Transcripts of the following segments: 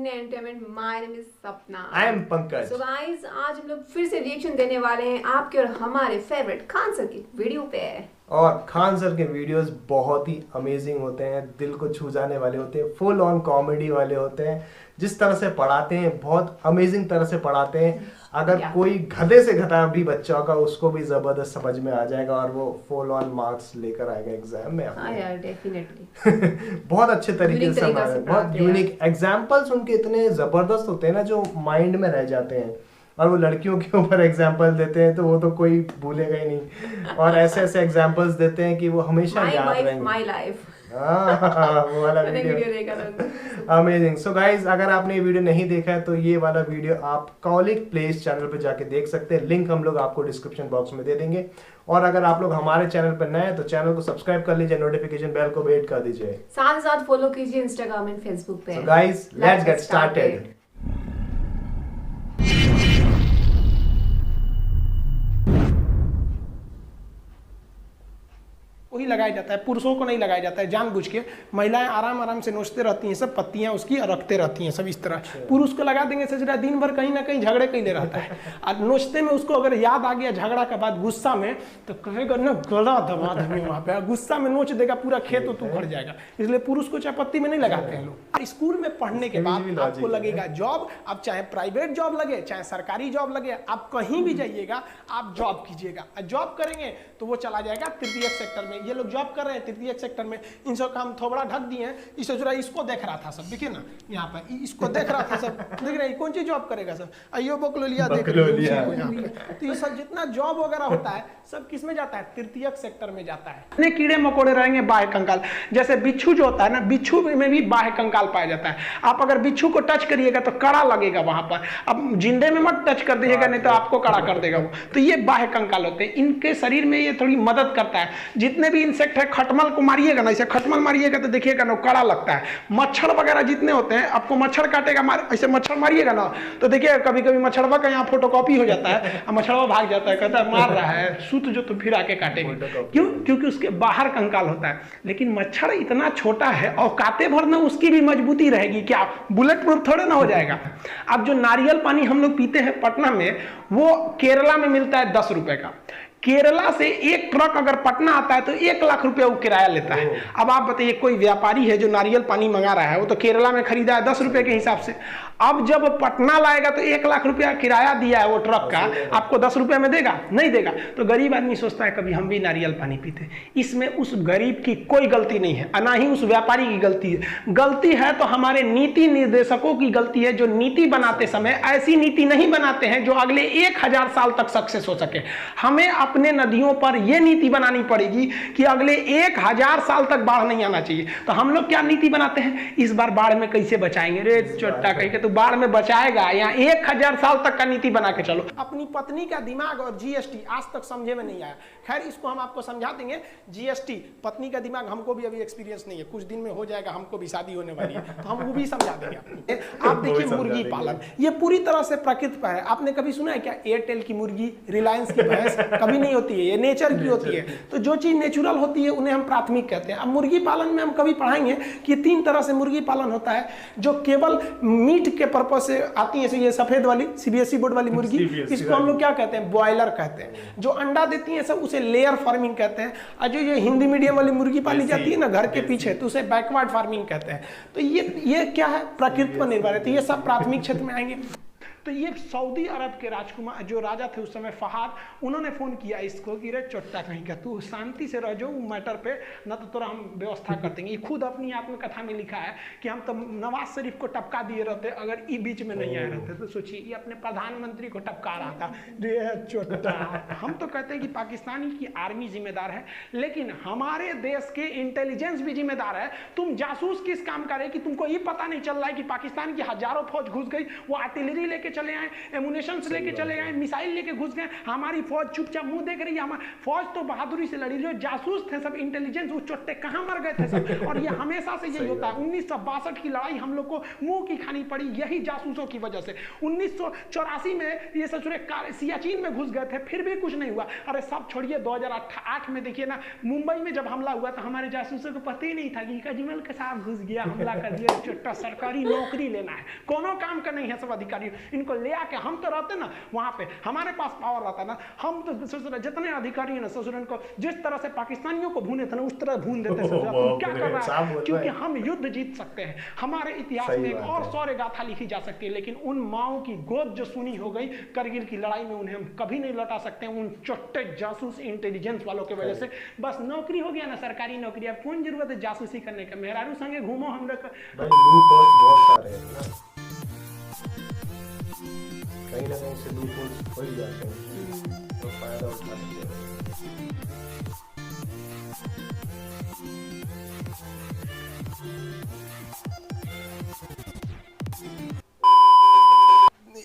Pune entertainment. My name is Sapna. I am Pankaj. So guys, आज हम लोग फिर से रिएक्शन देने वाले हैं आपके और हमारे फेवरेट खान सर की वीडियो पे। और खान सर के वीडियोस बहुत ही अमेजिंग होते हैं, दिल को छू जाने वाले होते हैं, फुल ऑन कॉमेडी वाले होते हैं। जिस तरह से पढ़ाते हैं बहुत अमेजिंग तरह से पढ़ाते हैं। अगर कोई गधे से गधा भी बच्चा होगा उसको भी जबरदस्त समझ में आ जाएगा और वो फुल ऑन मार्क्स लेकर आएगा एग्जाम में। हाँ यार, डेफिनेटली बहुत अच्छे तरीके से बहुत यूनिक एग्जाम्पल्स उनके इतने जबरदस्त होते हैं ना, जो माइंड में रह जाते हैं। और वो लड़कियों के ऊपर एग्जाम्पल देते हैं तो वो तो कोई भूलेगा ही नहीं। और ऐसे ऐसे एग्जाम्पल्स देते हैं कि वो हमेशा याद रहेंगे। My life. वो वाला वीडियो अमेजिंग। सो गाइज, अगर आपने ये वीडियो नहीं देखा है तो ये वाला वीडियो आप कॉलिक प्लेस चैनल पे जाके देख सकते हैं। लिंक हम लोग आपको डिस्क्रिप्शन बॉक्स में दे देंगे। और अगर आप लोग हमारे चैनल पर नए हैं तो चैनल को सब्सक्राइब कर लीजिए, नोटिफिकेशन बेल को हिट कर दीजिए, साथ ही साथ फॉलो कीजिए इंस्टाग्राम एंड फेसबुक पे। So guys, let's get started. वही लगाया जाता है, पुरुषों को नहीं लगाया जाता है जानबूझ के। महिलाएं आराम आराम से नोचते रहती हैं, सब पत्तियां उसकी रखते रहती हैं सब इस तरह। पुरुष को लगा देंगे सजरा, दिन भर कहीं ना कहीं झगड़े कैले रहता है। और नोचते में उसको अगर याद आ गया झगड़ा के बाद गुस्सा में, तो कहेगा ना गला दबा देंगे वहां पे, गुस्सा में नोच देगा, पूरा खेत तो भर जाएगा। इसलिए पुरुष को चाहे पत्ती में नहीं लगाते हैं लोग। स्कूल में पढ़ने के बाद आपको लगेगा जॉब, अब चाहे प्राइवेट जॉब लगे चाहे सरकारी जॉब लगे, आप कहीं भी जाइएगा आप जॉब कीजिएगा। जॉब करेंगे तो वो चला जाएगा तृतीय सेक्टर में। ये लोग जॉब कर रहे हैं तृतीय सेक्टर में, इन सब काम थोबड़ा ढक दिए हैं। इसे जरा इसको देख रहा था सब, देखिए ना यहाँ पे इसको देख रहा था सब, देख रहे हैं कौन सी जॉब करेगा सब, अयो बकलोलिया देख रहे हैं। तो ये सब जितना जॉब वगैरह होता है सब किस में जाता है, तृतीय सेक्टर में जाता है। इतने कीड़े मकोड़े रहेंगे बाह्य कंकाल, जैसे बिच्छू जो होता है ना, बिच्छू में भी बाह्य कंकाल पाया जाता है। आप अगर बिच्छू को टच करिएगा तो कड़ा लगेगा वहां पर, अब जिंदे में मत टच कर दीजिएगा नहीं तो आपको कड़ा कर देगा वो। तो ये बाह्य कंकाल होते हैं, इनके शरीर में ये थोड़ी मदद करता है। जितने भी इंसेक्ट है, खटमल को मारिएगा ना, इसे खटमल मारिएगा तो देखिएगा ना कड़ा लगता है। मच्छर वगैरह जितने होते हैं, आपको मच्छर काटेगा, ऐसे मच्छर मारिएगा ना तो देखिएगा कभी कभी मच्छरवा का यहाँ फोटोकॉपी हो जाता है, मच्छरवा भाग जाता है, कहता है मार रहा है, सूत जो तो फिर आके काटेंगे। क्यों? क्योंकि उसके बाहर कंकाल होता है। लेकिन मच्छर इतना छोटा है और काते भर ना उसकी भी मजबूती रहेगी, क्या बुलेट प्रूफ थोड़े ना हो जाएगा। अब जो नारियल पानी हम लोग पीते हैं पटना में, वो केरला में मिलता है 10 रुपए का। केरला से एक ट्रक अगर पटना आता है तो 1 लाख रुपया वो किराया लेता है। अब आप बताइए, कोई व्यापारी है जो नारियल पानी मंगा रहा है, वो तो केरला में खरीदा है 10 रुपए के हिसाब से। अब जब पटना लाएगा तो 1 लाख रुपया किराया दिया है वो ट्रक का, आपको 10 रुपए में देगा? नहीं देगा। तो गरीब आदमी सोचता है कभी हम भी नारियल पानी पीते। इसमें उस गरीब की कोई गलती नहीं है, ना ही उस व्यापारी की गलती है। गलती है तो हमारे नीति निर्देशकों की गलती है, जो नीति बनाते समय ऐसी नीति नहीं बनाते हैं जो अगले 1000 साल तक सक्सेस हो सके। हमें अपने नदियों पर यह नीति बनानी पड़ेगी कि अगले 1000 साल तक बाढ़ नहीं आना चाहिए। तो हम लोग क्या नीति बनाते हैं, इस बार बाढ़ में कैसे बचाएंगे, रे चोट्टा कहीं के तो बाढ़ में बचाएगा, यहाँ 1000 साल तक का नीति बना के चलो। अपनी पत्नी का दिमाग और जीएसटी आज तक समझे में नहीं आया। खैर, इसको हम आपको समझा देंगे। जीएसटी, पत्नी का दिमाग, हमको भी अभी एक्सपीरियंस नहीं है, कुछ दिन में हो जाएगा, हमको भी शादी होने वाली है तो हम वो भी समझा देंगे। आप देखिए मुर्गी पालन, ये पूरी तरह से प्रकृति पर है। आपने कभी सुना है क्या एयरटेल की मुर्गी, रिलायंस की भैंस? कभी नहीं होती है, ये नेचर की होती है। तो जो चीज नेचुरल होती है उन्हें हम प्राथमिक कहते हैं। अब मुर्गी पालन में हम कभी पढ़ाएंगे कि 3 तरह से मुर्गी पालन होता है। जो केवल मीट के पर्पज से आती है, ये सफेद वाली सीबीएसई बोर्ड वाली मुर्गी, इसको हम लोग क्या कहते हैं, ब्रॉयलर कहते हैं। जो अंडा देती है सब उसे लेयर फार्मिंग कहते हैं। और जो ये हिंदी मीडियम वाली मुर्गी पाली जाती है ना घर के पीछे, तो उसे बैकवर्ड फार्मिंग कहते हैं। तो ये क्या है, प्रकृति पर निर्भर है। तो ये सब प्राथमिक क्षेत्र में आएंगे। तो ये सऊदी अरब के राजकुमार जो राजा थे उस समय फहाद, उन्होंने फोन किया इसको कि रे चोट्टा कहीं का, तू शांति से रह जाओ मैटर पे, न तो तोरा हम व्यवस्था कर देंगे। ये खुद अपनी आत्मकथा में लिखा है कि हम तो नवाज शरीफ को टपका दिए रहते अगर ये बीच में नहीं आए रहते। तो सोचिए, ये अपने प्रधानमंत्री को टपका रहा था, रे चोट्टा। हम तो कहते हैं कि पाकिस्तानी की आर्मी जिम्मेदार है, लेकिन हमारे देश के इंटेलिजेंस भी जिम्मेदार है। तुम जासूस किस काम का रहे कि तुमको ये पता नहीं चल रहा है कि पाकिस्तान की हजारों फौज घुस गई, वो आर्टिलरी लेके चले आए, एमुनेशन लेके चले आए, मिसाइल लेके घुस गए, हमारी फौज चुपचाप मुंह देख रही है। हमारी फौज तो बहादुरी से लड़ी, जो जासूस थे सब, इंटेलिजेंस, वो चोट्टे कहाँ मर गए थे सब। और ये हमेशा से यही होता है। 1962 की लड़ाई हम लोग को मुंह की खानी पड़ी यही जासूसों की वजह से। 1984 में ये ससुरे सियाचिन में घुस गए थे, फिर भी कुछ नहीं हुआ। अरे सब छोड़िए, 2008 में देखिए ना, मुंबई में जब हमला हुआ तो हमारे जासूसों को पता ही नहीं था कि अजमल के साथ घुस गया, हमला कर दिया, छोटा सरकारी नौकरी लेना है, कोनो काम का नहीं है सब अधिकारी। इनको ले आके हम तो रहते ना वहां पे, हमारे पास पावर रहता ना, हम तो ससुर जितने अधिकारी है ना ससुर को जिस तरह से पाकिस्तानियों को भूने थे ना उस तरह भून देते ससुर। क्या कर रहा है? क्योंकि हम युद्ध जीत सकते हैं। हमारे इतिहास में एक और शौर्य गाथा लिखी जा सकती है, लेकिन उन माओ की गोद जो सुनी हो गई करगिल की लड़ाई में, उन्हें हम कभी नहीं लौटा सकते उन चोट्टे जासूस इंटेलिजेंस वालों की वजह से। बस नौकरी हो गया ना, सरकारी नौकरी, अब कौन जरूरत है जासूसी करने का? मेहरारू संगे घूमो, हम लोग बहुत सारे हैं ना, कहीं ना कहीं से लूपहोल्स हो ही जाते हैं, तो फायदा उठा सकते हैं।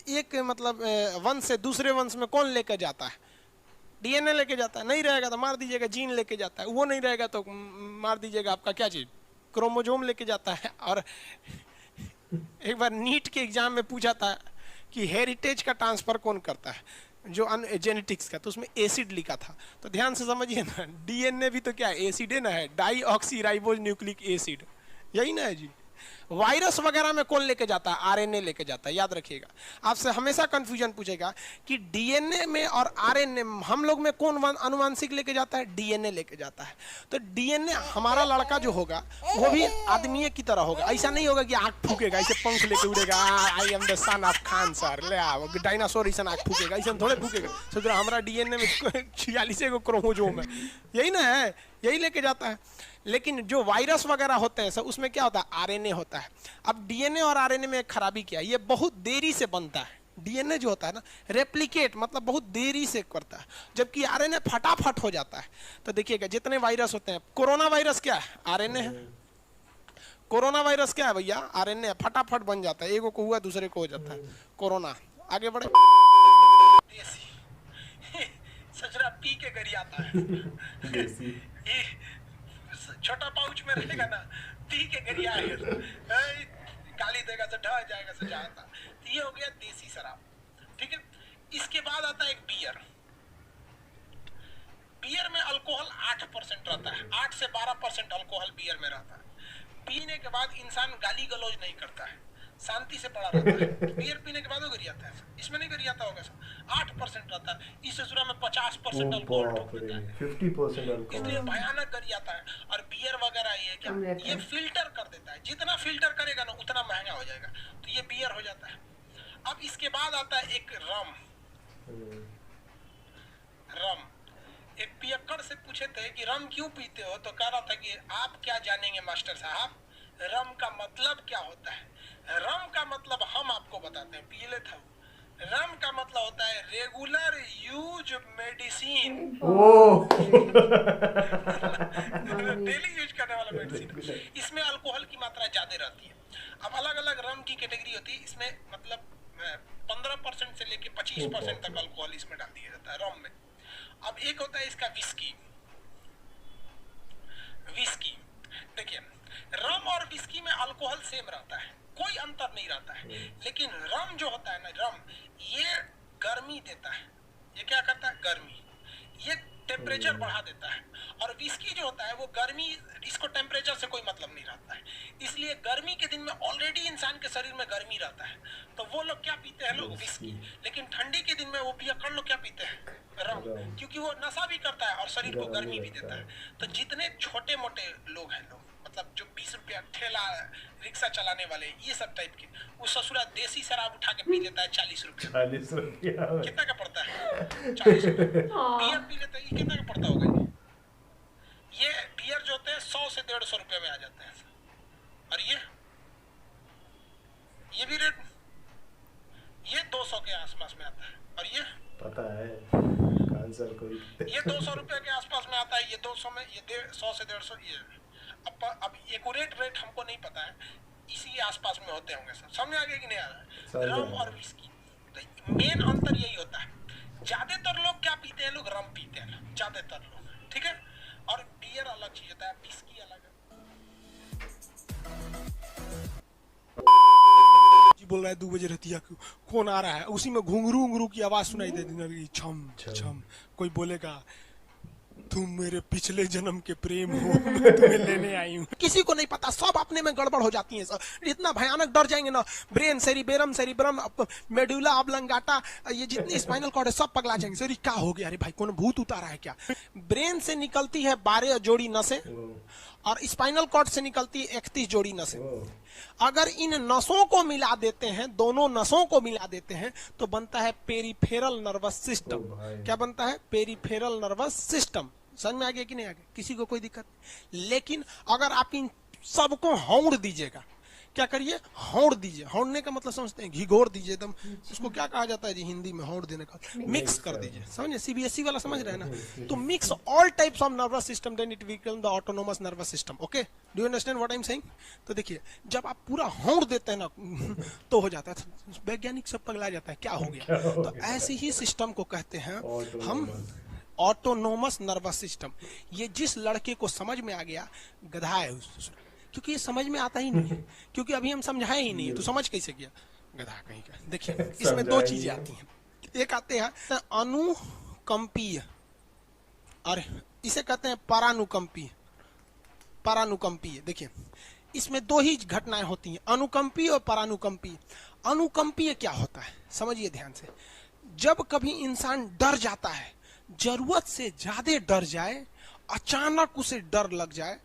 एक मतलब वंश से दूसरे वंश में कौन लेकर जाता है? डीएनए लेके जाता है, नहीं रहेगा तो मार दीजिएगा। जीन लेके जाता है, वो नहीं रहेगा तो मार दीजिएगा आपका क्या चीज, क्रोमोजोम लेके जाता है। और एक बार नीट के एग्जाम में पूछा था कि हेरिटेज का ट्रांसफर कौन करता है, जो जेनेटिक्स का, तो उसमें एसिड लिखा था। तो ध्यान से समझिए ना, डीएनए भी तो क्या है, एसिड है ना, है डाईऑक्सीराइबोज न्यूक्लिक एसिड, यही ना है जी। वायरस वगैरह में कौन लेके जाता है? आरएनए लेके जाता है। याद रखिएगा, आपसे हमेशा कंफ्यूजन पूछेगा कि डीएनए में और आरएनए, हम लोग में कौन अनुवांशिक लेके जाता है? डीएनए लेके जाता है। तो डीएनए, हमारा लड़का जो होगा वो भी आदमी की तरह होगा। ऐसा नहीं होगा कि आंख फूकेगा, ऐसे पंख लेके उड़ेगा, I am the son of Khan sir, ले आओ डायनासोर ऐसा आंख फूकेगा, ऐसा थोड़े फूकेगा। सोच रहा हमारा डीएनए में 46 को क्रोमोजोम है, यही ना है, यही लेके जाता है। लेकिन जो वायरस वगैरह होते हैं सब, उसमें क्या होता है? आरएनए होता है। अब डीएनए और आरएनए में एक खराबी क्या है, ये बहुत देरी से बनता है। डीएनए जो होता है ना, रेप्लिकेट मतलब बहुत देरी से करता है, जबकि आरएनए फटाफट हो जाता है। तो देखिएगा जितने वायरस होते हैं, कोरोना वायरस क्या है? आरएनए है। कोरोना वायरस क्या है भैया? आरएनए, फटाफट बन जाता है, एक को हुआ दूसरे को हो जाता है कोरोना। आगे बढ़े, सजरा पी के गरी आता है छोटा पाउच में रहेगा ना, पी के गरिया गाली देगा तो ढह जाएगा से जाता। तो ये हो गया देसी शराब, ठीक है। इसके बाद आता है एक बियर। बियर में अल्कोहल 8% रहता है, 8 से 12% अल्कोहल बियर में रहता है। पीने के बाद इंसान गाली गलौज नहीं करता है, शांति से पड़ा रहता है। बियर पीने के बाद वो गरियाता है, इसमें नहीं गरियाता होगा सर। 8% रहता है, इस ससुरा में 50% अल्कोहल ठोक देता है, 50% अल्कोहल, इसलिए भयानक गरियाता है। और बियर वगैरह ये क्या, ये फिल्टर कर देता है, जितना फिल्टर करेगा ना उतना महंगा हो जाएगा, तो ये बियर हो जाता है। अब इसके बाद आता है एक रम। रम, एक पियक्कड़ से पूछे थे कि रम क्यों पीते हो, तो कह रहा था कि आप क्या जानेंगे मास्टर साहब, रम का मतलब क्या होता है। रम का मतलब हम आपको बताते हैं, पी ले था। रम का मतलब होता है regular use medicine, daily use करने वाला मेडिसिन। इसमें अल्कोहल की मात्रा ज्यादा रहती है। अब अलग अलग रम की कैटेगरी होती है, इसमें मतलब 15% से लेके 25% तक अल्कोहल इसमें डाल दिया जाता है रम में। अब एक होता है इसका विस्की। विस्की देखिए, रम और विस्की में अल्कोहल सेम रहता है, कोई अंतर नहीं रहता है। लेकिन रम जो होता है ना, रम ये गर्मी देता है। ये क्या करता है? गर्मी, ये टेम्परेचर बढ़ा देता है। और विस्की जो होता है वो गर्मी, इसको टेम्परेचर से कोई मतलब नहीं रहता है, इसलिए गर्मी के दिन में ऑलरेडी इंसान के शरीर में गर्मी रहता है, तो वो लोग क्या पीते हैं लोग? विस्की। लेकिन ठंडी के दिन में वो पियक्कड़ लोग क्या पीते हैं? रम, क्योंकि वो नशा भी करता है और शरीर को गर्मी भी देता है। तो जितने छोटे मोटे लोग हैं, लोग मतलब जो 20 रुपया ठेला रिक्शा चलाने वाले, ये सब टाइप के, वो ससुरा देसी शराब उठा के पी लेता है 40 रुपया। 40 रुपया कितना का पड़ता है? 40 रुपया। बियर पी लेता है, ये कितना का पड़ता होगा? ये बियर जो होते हैं 100 से 150 रुपये में आ जाते हैं। और ये भी रेट, ये 200 के आसपास में आता है। और ये पता है आंसर कोई, ये 200 रुपये के आसपास में आता है, ये 200 में, ये 100 से 150। ये अब एक्यूरेट रेट हमको नहीं पता है, इसी के आसपास में होते होंगे सब। समझ आ गया कि नहीं आ रहा है? रम और विस्की, तो मेन अंतर यही होता है। ज्यादातर लोग क्या पीते हैं, लोग रम पीते हैं ज्यादातर लोग, ठीक है। और बियर अलग चीज होता है, विस्की अलग है। बोल रहा है 2 बजे रहती है, कौन आ रहा है, उसी में घुंघरू उंगरू की आवाज सुनाई देती है, छम छम। कोई बोलेगा तुम मेरे पिछले जन्म के प्रेम हो, मैं तुम्हें लेने आई हूँ। किसी को नहीं पता, सब अपने में गड़बड़ हो जाती है। सब इतना भयानक डर जाएंगे ना, ब्रेन, सेरिब्रम, मेडुला ऑब्लंगाटा, ये जितनी स्पाइनल कॉर्ड है सब पगला जाएंगे। सर क्या हो गया, अरे भाई कौन भूत उतारा है क्या। ब्रेन से निकलती है 12 जोड़ी नसें और स्पाइनल कॉर्ड से निकलती है 31 जोड़ी नसें। अगर इन नसों को मिला देते हैं, दोनों नसों को मिला देते हैं, तो बनता है पेरिफेरल नर्वस सिस्टम। क्या बनता है, पेरिफेरल नर्वस सिस्टम। समझ में आ गया कि नहीं आ गया, किसी को कोई दिक्कत। लेकिन अगर आप इन सबको हौड़ दीजिएगा, क्या करिए, हौड़ दीजिए। हौड़ने का मतलब समझते हैं, घिघोर दीजिए एकदम। उसको क्या कहा जाता है जी हिंदी में, हौड़ देने का, मिक्स कर दीजिए। समझे, सीबीएसई वाला समझ रहे हैं ना। तो mix all types of nervous system, then it become the autonomous nervous system. Okay, do you understand what I am saying. तो देखिए, जब आप पूरा हौड़ देते हैं ना तो हो जाता है, वैज्ञानिक सब पगला जाता है, क्या हो गया। तो ऐसे ही सिस्टम को कहते हैं हम ऑटोनोमस नर्वस सिस्टम। ये जिस लड़के को समझ में आ गया, गधा है उस, क्योंकि ये समझ में आता ही नहीं है, क्योंकि अभी हम समझाए ही नहीं है, तो समझ कैसे गया, गधा कहीं का। देखिए इसमें 2 चीजें आती हैं, एक आते हैं अनुकंपीय और इसे कहते हैं परानुकंपीय। परानुकंपीय, देखिए इसमें 2 ही घटनाएं होती हैं, अनुकंपीय और परानुकंपीय। अनुकंपीय क्या होता है, समझिए ध्यान से। जब कभी इंसान डर जाता है, जरूरत से ज्यादा डर जाए, अचानक उसे डर लग जाए,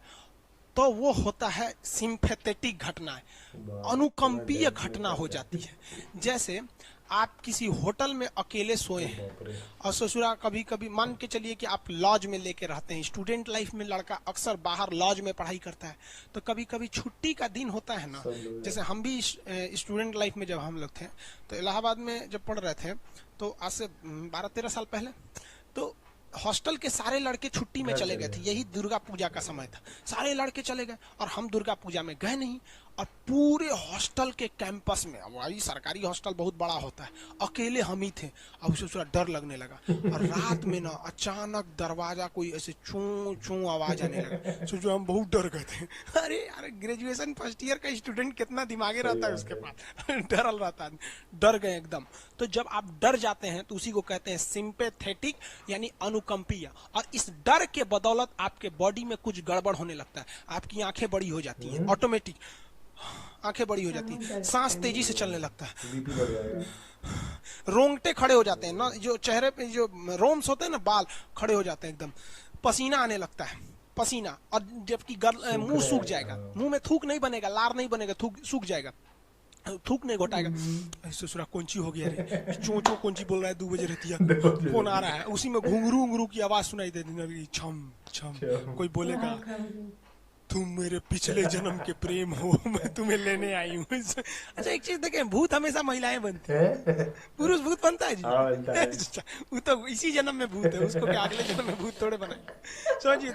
तो वो होता है सिंपैथेटिक घटना, अनुकंपीय घटना हो जाती है। जैसे आप किसी होटल में अकेले सोए हैं और ससुरा, कभी कभी मान के चलिए कि आप लॉज में लेके रहते हैं। स्टूडेंट लाइफ में लड़का अक्सर बाहर लॉज में पढ़ाई करता है, तो कभी कभी छुट्टी का दिन होता है ना। जैसे हम भी स्टूडेंट लाइफ में जब हम लोग थे, तो इलाहाबाद में जब पढ़ रहे थे, तो आज से 12-13 साल पहले, तो हॉस्टल के सारे लड़के छुट्टी में चले गए थे। यही दुर्गा पूजा का समय था, सारे लड़के चले गए और हम दुर्गा पूजा में गए नहीं। और पूरे हॉस्टल के कैंपस में, अब वही सरकारी हॉस्टल बहुत बड़ा होता है, अकेले हम ही थे। अब उसे थोड़ा डर लगने लगा और रात में ना अचानक दरवाजा कोई ऐसे चूं चूं आवाज आने लगा। सोचो हम बहुत डर गए थे। अरे यार, ग्रेजुएशन फर्स्ट ईयर का स्टूडेंट कितना दिमागी रहता है उसके पास, डर रहता है, डर गए एकदम। तो जब आप डर जाते हैं तो उसी को कहते हैं सिंपैथेटिक यानी अनुकंपीय। और इस डर के बदौलत आपके बॉडी में कुछ गड़बड़ होने लगता है, आपकी आंखें बड़ी हो जाती हैं, ऑटोमेटिक आंखें बड़ी हो जाती है, सांस तेजी से चलने लगता है, रोंगटे खड़े हो जाते हैं ना, जो चेहरे पे जो रोम्स होते हैं ना, बाल खड़े हो जाते हैं एकदम, पसीना आने लगता है, पसीना। और जबकि मुंह सूख जाएगा, मुंह में थूक नहीं बनेगा, लार नहीं बनेगा, सूख जाएगा, थूक नहीं घोटाएगा। ससुरा कौन सी हो गया रे, चो चो कौन सी बोल रहा है 2 बजे रहती है, कौन आ रहा है, उसी में घुंघरू उंगरू की आवाज सुनाई देती है, छम छम। कोई बोलेगा तुम मेरे पिछले जन्म के प्रेम हो, मैं तुम्हें लेने आई हूँ। अच्छा एक चीज देखें, भूत हमेशा महिलाएं बनती है, पुरुष भूत बनता है जी। वो तो इसी जन्म में भूत है, उसको क्या अगले जन्म में भूत थोड़े बनाए। समझिए,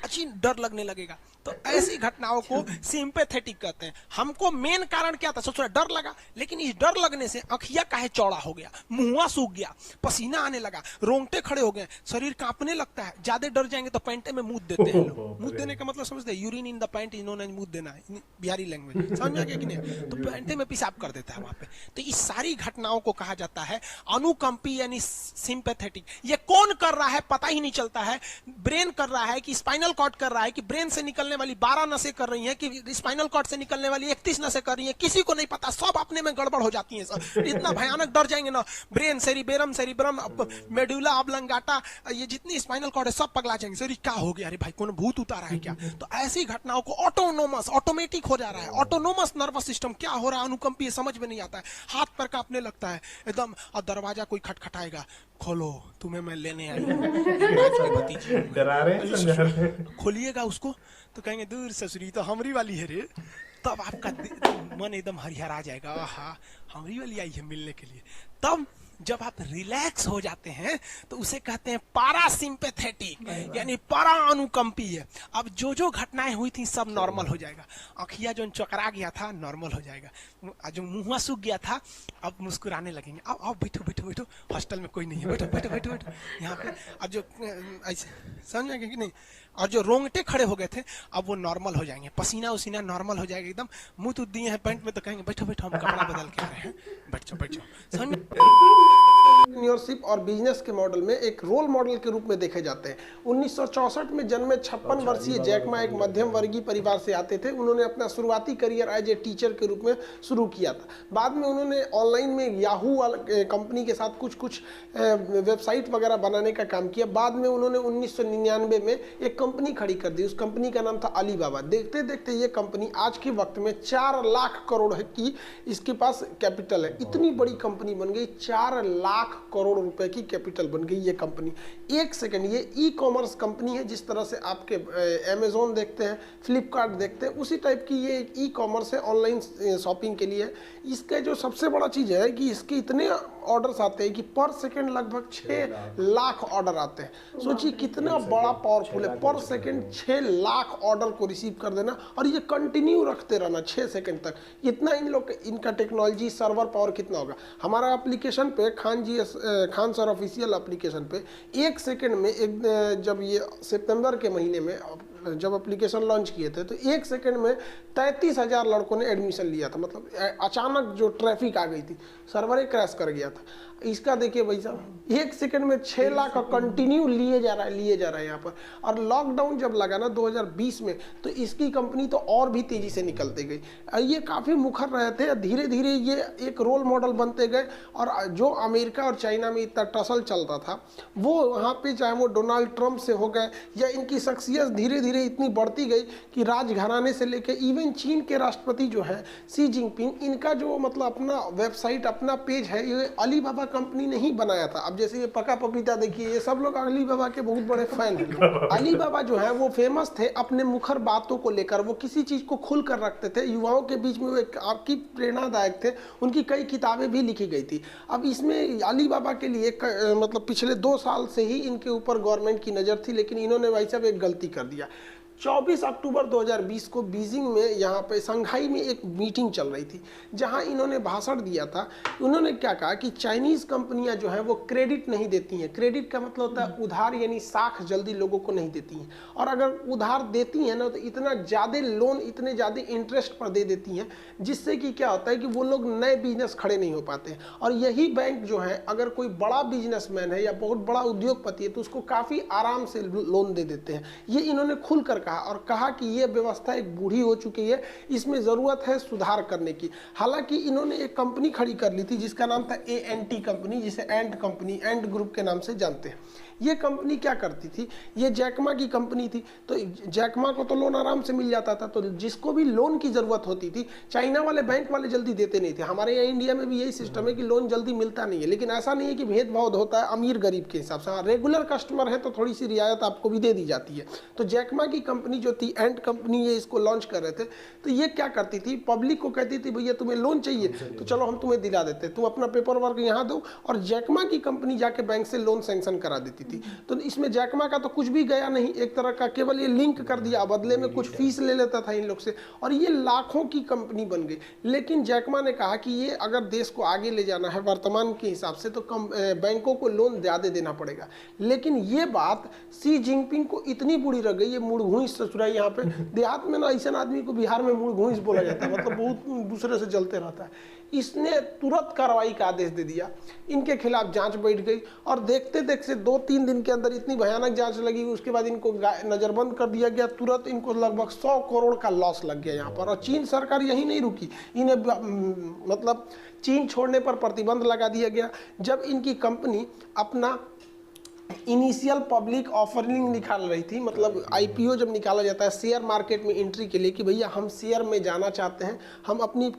अच्छी डर लगने लगेगा। तो ऐसी घटनाओं को सिंपैथेटिक कहते हैं। हमको मेन कारण क्या था, सोचो डर लगा, लेकिन इस डर लगने से अखिया काहे चौड़ा हो गया, मुंह सूख गया, पसीना आने लगा, रोंगटे खड़े हो गए, शरीर कांपने लगता है। ज्यादा डर जाएंगे तो पैंटे में मूत देते हैं लोग। मूत देने का मतलब समझते हैं, urine in the pant is known as मूत देना, बिहारी लैंग्वेज समझ में आ गया कि नहीं। तो पैंटे में पेशाब कर देता है वहां पे। तो इस सारी घटनाओं को कहा जाता है अनुकंपी यानी सिंपैथेटिक। ये कौन कर रहा है पता ही नहीं चलता है, ब्रेन कर रहा है कि स्पाइनल कॉर्ड कर रहा है कि ब्रेन से निकलने वाली 12 नसें कर रही हैं कि स्पाइनल कॉर्ड से निकलने वाली 31 नसें कर रही हैं, किसी को नहीं पता, सब अपने में गड़बड़ हो जाती हैं। सब इतना भयानक डर जाएंगे ना, ब्रेन, सेरिब्रम, मेडुला ऑब्लंगाटा, ये जितनी स्पाइनल कॉर्ड है सब पगला जाएंगे। सर क्या हो गया, अरे भाई कौन भूत उतारा है क्या। तो ऐसी घटनाओं को ऑटोनोमस, ऑटोमेटिक हो जा रहा है, ऑटोनोमस नर्वस सिस्टम क्या हो रहा है, अनुकंपीय समझ में नहीं आता है, हाथ पैर कांपने लगता है एकदम। और दरवाजा कोई खटखटाएगा, खोलो तुम्हें मैं लेने आई हूँ, डरा रहे हैं, खोलिएगा उसको तो कहेंगे दूर ससुरी तो हमरी वाली है रे। तब आपका मन एकदम हरिहर आ जाएगा, आहा हमरी वाली आई है मिलने के लिए। तब जब आप रिलैक्स हो जाते हैं तो उसे कहते हैं पारासिम्पैथेटिक, यानी परा अनुकंपी है। अब जो घटनाएं हुई थी सब नॉर्मल हो जाएगा। आँखिया जो चकरा गया था नॉर्मल हो जाएगा, जो मुंह सूख गया था अब मुस्कुराने लगेंगे। अब बैठो बैठो बैठो, हॉस्टल में कोई नहीं है, बैठो बैठो बैठो बैठो यहाँ पे। अब जो ऐसे समझ कि नहीं, और जो रोंगटे खड़े हो गए थे अब वो नॉर्मल हो जाएंगे, पसीना उसीना नॉर्मल हो जाएगा एकदम। मुंह तो दिए हैं पैंट में तो कहेंगे बैठो बैठो हम कपड़ा बदल के आ रहे हैं, बैठो बैठो। समझ एंटरप्रेन्योरशिप और बिजनेस के मॉडल में एक रोल मॉडल के रूप में देखे जाते हैं। 1964 में जन्मे 56 वर्षीय जैक मा एक मध्यम वर्गीय परिवार से आते थे। उन्होंने अपना शुरुआती करियर एज ए टीचर के रूप में शुरू किया था। बाद में उन्होंने ऑनलाइन में याहू कंपनी के साथ कुछ वेबसाइट वगैरह बनाने का काम किया। बाद में उन्होंने 1999 में एक कंपनी खड़ी कर दी, उस कंपनी का नाम था अलीबाबा। देखते देखते ये कंपनी आज के वक्त में 4 लाख करोड़ की इसके पास कैपिटल है। इतनी बड़ी कंपनी बन गई, 4 लाख करोड़ रुपए की कैपिटल बन गई ये कंपनी। एक सेकंड, ये ई कॉमर्स कंपनी है। जिस तरह से आपके अमेजोन देखते हैं, फ्लिपकार्ट देखते हैं, उसी टाइप की ये ई कॉमर्स है, ऑनलाइन शॉपिंग के लिए। इसका जो सबसे बड़ा चीज़ है कि इसके इतने ऑर्डर्स आते हैं कि पर सेकंड लगभग 6 लाख ऑर्डर आते हैं। सोचिए कितना बड़ा पावरफुल है, पर सेकंड 6 लाख ऑर्डर को रिसीव कर देना, और ये कंटिन्यू रखते रहना 6 सेकंड तक। इतना इन लोग इनका टेक्नोलॉजी सर्वर पावर कितना होगा। हमारा एप्लीकेशन पे खान सर ऑफिशियल एप्लीकेशन पे 1 सेकंड में जब ये सितंबर के महीने में जब एप्लीकेशन लॉन्च किए थे तो 1 सेकंड में 33,000 लड़कों ने एडमिशन लिया था। मतलब अचानक जो ट्रैफिक आ गई थी, सर्वर क्रैश कर गया था। इसका देखिए भाई साहब, 1 सेकंड में 6 लाख का कंटिन्यू लिए जा रहा है यहाँ पर। और लॉकडाउन जब लगा ना 2020 में, तो इसकी कंपनी तो और भी तेजी से निकलते गई। ये काफ़ी मुखर रहे थे, धीरे धीरे ये एक रोल मॉडल बनते गए। और जो अमेरिका और चाइना में इतना टसल चलता था, वो वहाँ पे चाहे वो डोनाल्ड ट्रंप से हो गए या इनकी शख्सियत धीरे धीरे इतनी बढ़ती गई कि राजघराने से लेके इवन चीन के राष्ट्रपति जो है शी जिनपिंग, इनका जो मतलब अपना वेबसाइट, अपना पेज है, ये अलीबाबा कंपनी ने ही बनाया था। अब जैसे ये पका पपीता देखिए, ये सब लोग अलीबाबा के बहुत बड़े फैन हैं। अलीबाबा जो है वो फेमस थे अपने मुखर बातों को लेकर। वो किसी चीज को खुल कर रखते थे, युवाओं के बीच में वो एक आपकी प्रेरणादायक थे। उनकी कई किताबें भी लिखी गई थी। अब इसमें अलीबाबा के लिए मतलब पिछले 2 साल से ही इनके ऊपर गवर्नमेंट की नज़र थी, लेकिन इन्होंने भाई साहब एक गलती कर दिया। 24 अक्टूबर 2020 को बीजिंग में, यहाँ पे संघाई में एक मीटिंग चल रही थी, जहाँ इन्होंने भाषण दिया था। उन्होंने क्या कहा कि चाइनीज़ कंपनियाँ जो हैं वो क्रेडिट नहीं देती हैं। क्रेडिट का मतलब होता है उधार, यानी साख जल्दी लोगों को नहीं देती हैं। और अगर उधार देती हैं ना तो इतना ज़्यादा लोन, इतने ज़्यादा इंटरेस्ट पर दे देती हैं, जिससे कि क्या होता है कि वो लोग नए बिजनेस खड़े नहीं हो पाते। और यही बैंक जो है, अगर कोई बड़ा बिजनेसमैन है या बहुत बड़ा उद्योगपति है तो उसको काफ़ी आराम से लोन दे देते हैं। ये इन्होंने खुलकर और कहा कि ये व्यवस्था एक बूढ़ी हो चुकी है, इसमें ज़रूरत है सुधार करने की। हालांकि इन्होंने एक कंपनी खड़ी कर ली थी जिसका नाम था एएनटी कंपनी, जिसे एंड कंपनी, एंड ग्रुप के नाम से जानते हैं। ये कंपनी क्या करती थी, ये जैकमा की कंपनी थी। तो जैकमा को तो लोन आराम से मिल जाता था, तो जिसको भी लोन की ज़रूरत होती थी, चाइना वाले बैंक वाले जल्दी देते नहीं थे। हमारे यहाँ इंडिया में भी यही सिस्टम है कि लोन जल्दी मिलता नहीं है, लेकिन ऐसा नहीं है कि भेदभाव होता है अमीर गरीब के हिसाब से। हाँ, रेगुलर कस्टमर है तो थोड़ी सी रियायत आपको भी दे दी जाती है। तो जैकमा की कंपनी जो थी, एंड कंपनी, ये इसको लॉन्च कर रहे थे, तो ये क्या करती थी, पब्लिक को कहती थी भैया तुम्हें लोन चाहिए तो चलो हम तुम्हें दिला देते, तुम अपना पेपर वर्क यहाँ दो, और जैकमा की कंपनी जाके बैंक से लोन सैंक्शन करा देती थी। तो इसमें जैकमा का तो कुछ भी गया नहीं, एक तरह का केवल ये लिंक कर दिया, बदले में कुछ फीस ले लेता था इन लोग से, और ये लाखों की कंपनी बन गई। लेकिन जैकमा ने कहा कि ये अगर देश को आगे ले जाना है वर्तमान के हिसाब से तो बैंकों को लोन ज़्यादा देना पड़ेगा। लेकिन ये बात शी जिनपिंग को इतनी बुरी लग गई, ये मुड़ घूस ससुराई। यहाँ पे देहात में ना ऐसा आदमी को बिहार में मुड़ घूस बोला जाता है, मतलब बहुत दूसरे से जलते रहता है। इसने तुरंत कार्रवाई का आदेश दे दिया, इनके खिलाफ जांच बैठ गई, और देखते देखते 2-3 दिन के अंदर इतनी भयानक जांच लगी, उसके बाद इनको नज़रबंद कर दिया गया। तुरंत इनको लगभग 100 करोड़ का लॉस लग गया यहाँ पर। और चीन सरकार यही नहीं रुकी, इन्हें मतलब चीन छोड़ने पर प्रतिबंध लगा दिया गया। जब इनकी कंपनी अपना इनिशियल पब्लिक ऑफरिंग निकाल रही थी, मतलब आईपीओ जब निकाला जाता है शेयर मार्केट में एंट्री के लिए कि भैया हम शेयर में जाना चाहते हैं, हम अपनी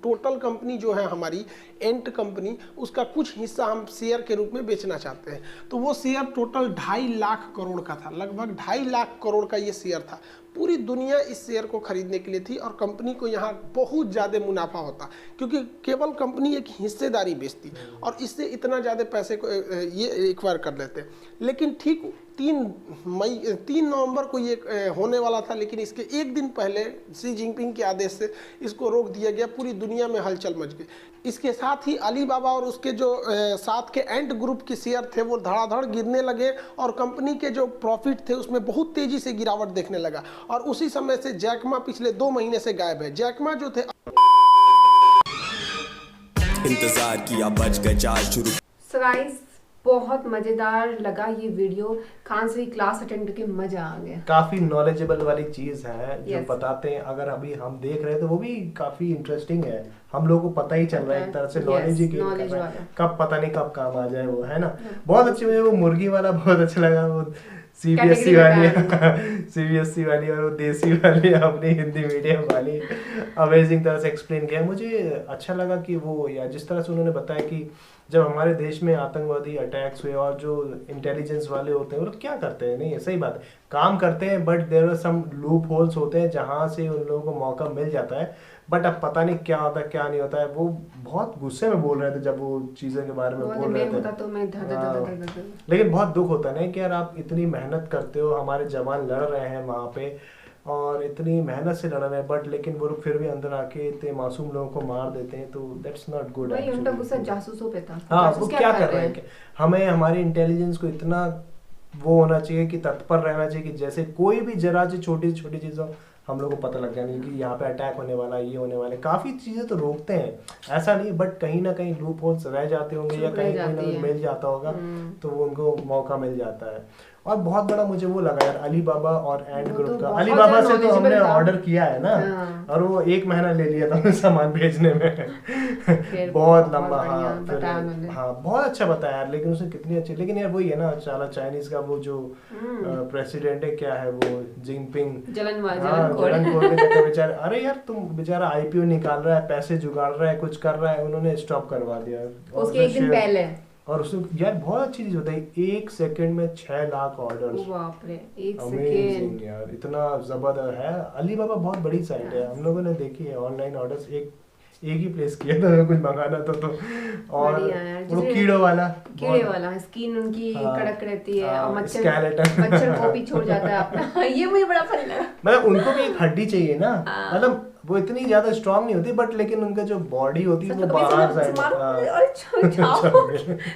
टोटल कंपनी जो है हमारी एंड कंपनी, उसका कुछ हिस्सा हम शेयर के रूप में बेचना चाहते हैं। तो वो शेयर टोटल 2.5 लाख करोड़ का था, लगभग 2.5 लाख करोड़ का ये शेयर था। पूरी दुनिया इस शेयर को खरीदने के लिए थी और कंपनी को यहाँ बहुत ज़्यादा मुनाफा होता, क्योंकि केवल कंपनी एक हिस्सेदारी बेचती और इससे इतना ज़्यादा पैसे को ये एक्वायर कर लेते। लेकिन ठीक 3 नवंबर को ये होने वाला था, लेकिन इसके एक दिन पहले शी जिनपिंग के आदेश से इसको रोक दिया गया। पूरी दुनिया में हलचल मच गई। इसके साथ ही अलीबाबा और उसके जो साथ के एंट ग्रुप के शेयर थे वो धड़ाधड़ गिरने लगे और कंपनी के जो प्रॉफिट थे उसमें बहुत तेजी से गिरावट देखने लगा। और उसी समय से जैकमा पिछले 2 महीने से गायब है। जैकमा जो थे इंतजार किया, बज गए 4 शुरू। सो गाइस, बहुत मजेदार लगा ये वीडियो। खान से क्लास अटेंड करके मजा आ गया। काफी नॉलेजेबल वाली चीज है जो Yes. बताते हैं। अगर अभी हम देख रहे हैं तो वो भी काफी इंटरेस्टिंग है। हम लोग को पता ही चल रहा है एक तरह से, Yes, नॉलेज ही गेन कर knowledge रहा है। वाला। कब पता नहीं कब काम आ जाए वो, है ना। बहुत अच्छी, मुझे वो मुर्गी वाला बहुत अच्छा लगा। वो सीबीएसई वाली सीबीएसई वाली और वो देसी वाली अपनी हिंदी मीडियम वाली अमेजिंग तरह से एक्सप्लेन किया। मुझे अच्छा लगा कि वो, या जिस तरह से उन्होंने बताया कि जब हमारे देश में आतंकवादी अटैक्स हुए और जो इंटेलिजेंस वाले होते हैं वो लोग क्या करते हैं, नहीं सही बात है, काम करते हैं, but there are some loopholes होते हैं जहाँ से उन लोगों को मौका मिल जाता है। बट अब पता नहीं क्या होता है क्या नहीं होता है। वो बहुत गुस्से में बोल रहे थे जब वो चीज़ों के बारे में बोल रहे थे। तो मैं लेकिन बहुत दुख होता है ना कि यार आप इतनी मेहनत करते हो, हमारे जवान लड़ रहे हैं वहाँ पे और इतनी मेहनत से लड़ रहे हैं, बट लेकिन वो लोग फिर भी अंदर आके इतने मासूम लोगों को मार देते हैं, तो दैट्स नॉट गुड। वही उनका गुस्सा जासूसों पे था। हाँ, जासूस वो क्या कर रहे हैं। हमें हमारी इंटेलिजेंस को इतना वो होना चाहिए कि तत्पर रहना चाहिए कि जैसे कोई भी जरा सी छोटी छोटी चीज़ हो हम लोग को पता लग जानी कि यहाँ पे अटैक होने वाला है, ये होने वाला है। काफ़ी चीज़ें तो रोकते हैं, ऐसा नहीं, बट कहीं ना कहीं लूप होल्स रह जाते होंगे या कहीं कोई ना कोई मिल जाता होगा तो वो उनको मौका मिल जाता है। और बहुत बड़ा मुझे वो लगा यार अलीबाबा और एंड ग्रुप का। अलीबाबा से तो हमने ऑर्डर किया है ना, और वो 1 महीना ले लिया था सामान भेजने में बहुत लंबा। हाँ, बहुत अच्छा बताया यार। लेकिन उसने कितनी अच्छी, लेकिन यार वही है ना, साला चाइनीज का वो जो प्रेसिडेंट है, क्या है वो, जिनपिंग, जलन बेचारे। अरे यार तुम बेचारा आईपीओ निकाल रहा है, पैसे जुगाड़ रहा है, कुछ कर रहा है, उन्होंने स्टॉप करवा दिया उसके एक दिन पहले। और उसमें यार बहुत अच्छी चीज होता है, 1 सेकंड में 6 लाख ऑर्डर्स। बाप रे, 1 सेकंड यार, इतना जबरदस्त है। अलीबाबा बहुत बड़ी साइट है, हम लोगों ने देखी है। ऑनलाइन ऑर्डर्स एक ही प्लेस किया था कुछ मंगाना था तो। और वो कीड़ों वाला स्किन उनकी कड़क रहती है और स्केलेटन मच्छर को भी छोड़ जाता है अपना। ये मुझे बड़ा फनी लगा। मतलब उनको भी एक हड्डी चाहिए ना, मतलब वो इतनी ज्यादा स्ट्रांग नहीं होती, बट लेकिन उनका जो बॉडी होती है वो बाहर साइड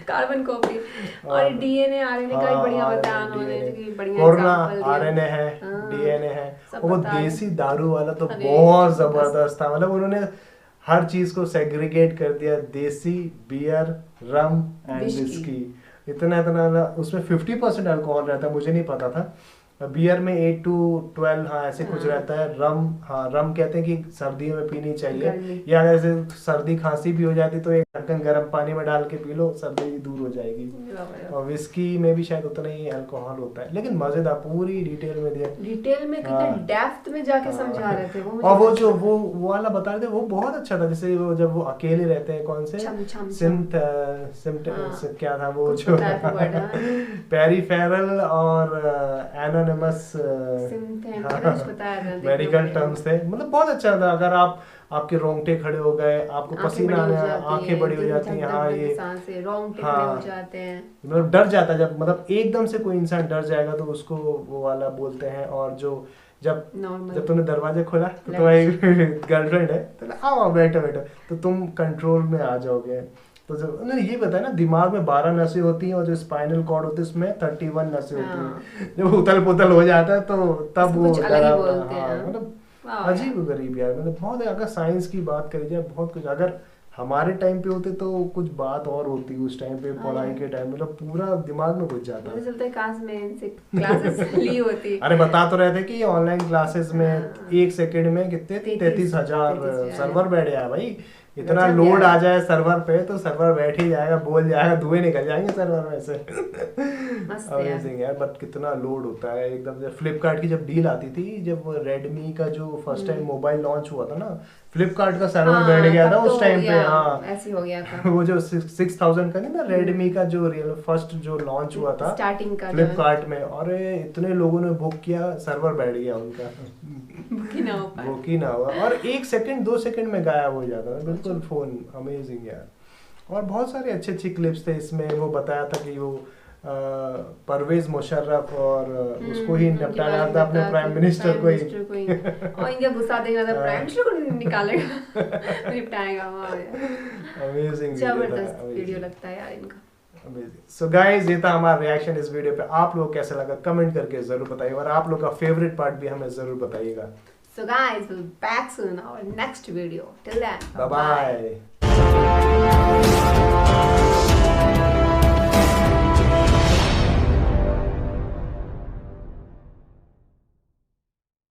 कार्बन कॉपी और डीएनए आरएनए का बढ़िया बताया उन्होंने कि बढ़िया कोरोना आरएनए है, डीएनए है। वो देसी दारू वाला तो बहुत जबरदस्त था। मतलब उन्होंने हर चीज को सेग्रीगेट कर दिया, देसी, बियर, रम एंड विस्की। इतना उसमें 50% अल्कोहल रहता है, मुझे नहीं पता था। बियर में 8 to 12 हाँ ऐसे कुछ रहता है। रम, हाँ रम कहते हैं कि सर्दियों में पीनी चाहिए, या अगर सर्दी खांसी भी हो जाती तो एक ढक्कन गर्म पानी में डाल के पी लो, सर्दी दूर हो जाएगी। और विस्की में भी शायद उतना ही अल्कोहल होता है, लेकिन मजेदार पूरी डिटेल में दिया। डिटेल में कितने डेप्थ में जाके समझा रहे थे वो। और वो जो वो वाला बता रहे थे वो बहुत अच्छा था। जैसे वो जब वो अकेले रहते हैं, कौन से सिम्ट क्या था वो जो पेरी फेरल और एनोनिमस मेडिकल टर्म्स थे। मतलब बहुत अच्छा था। अगर आपके रोंगटे खड़े हो गए, आपको पसीना आने, आंखें बड़ी हो जाती हैं, हाँ ये रोंगटे खड़े हो जाते हैं, मतलब डर जाता है जब, मतलब एकदम से कोई इंसान डर जाएगा तो उसको वो वाला बोलते हैं। और जो जब तुमने दरवाजा खोला तो तुम्हारी गर्लफ्रेंड है तो आओ बैठो तो तुम कंट्रोल में आ जाओगे। तो जब उन्होंने ये बताया ना, दिमाग में 12 नसें होती हैं और जो स्पाइनल कॉर्ड होती है उसमें 31 नसें होती हैं। जब उथल पुथल हो जाता है तो तब वो मतलब अजीब गरीब यार। मतलब बहुत, अगर साइंस की बात करी जाए बहुत कुछ, अगर हमारे टाइम पे होते तो कुछ बात और होती। उस टाइम पे पढ़ाई के टाइम मतलब पूरा दिमाग में घुस जाता है। चलता है काश में इनसे क्लासेस ली होती। अरे बता तो रहे थे कि ऑनलाइन क्लासेस में 1 सेकंड में कितने 33,000 सर्वर बैठ गया भाई। इतना गजब लोड यार। आ जाए सर्वर पे तो सर्वर बैठ ही जाएगा, बोल जाएगा, धुएं निकल जाएंगे सर्वर में से। मस्त यार। अमेजिंग यार, बट कितना लोड होता है एकदम से। फ्लिपकार्ट की जब डील आती थी, जब रेडमी का जो फर्स्ट टाइम मोबाइल लॉन्च हुआ था ना, फ्लिपकार्ट का सर्वर बैठ गया था उस टाइम पे। हाँ, ऐसे हो गया था। वो जो 6000 का नहीं था रेडमी का जो रियल फर्स्ट जो लॉन्च हुआ था स्टार्टिंग का फ्लिपकार्ट में, और इतने लोगों ने बुक किया, सर्वर बैठ गया उनका। बुक ही ना हो पाया। बुक ही ना हुआ, और 1 सेकंड 2 सेकंड में गायब हो जाता था बिल्कुल फोन। अमेजिंग यार। और बहुत सारे अच्छे अच्छे क्लिप्स थे इसमें। वो बताया था कि वो परवेज मुशर्रफ और उसको ही निपटाना था, अपने प्राइम मिनिस्टर को ही। और इंडिया घुसा देगा था, प्राइम मिनिस्टर को निकालेगा, निपटाएगा। वाह यार, अमेजिंग जबरदस्त वीडियो लगता है यार इनका। सो गाइस, ये था हमारा रिएक्शन इस वीडियो पे। आप लोग कैसा लगा कमेंट करके जरूर बताइए, और आप लोग का फेवरेट पार्ट भी हमें जरूर बताइएगा। So guys, we'll be back soon in our next video. Till then, bye bye.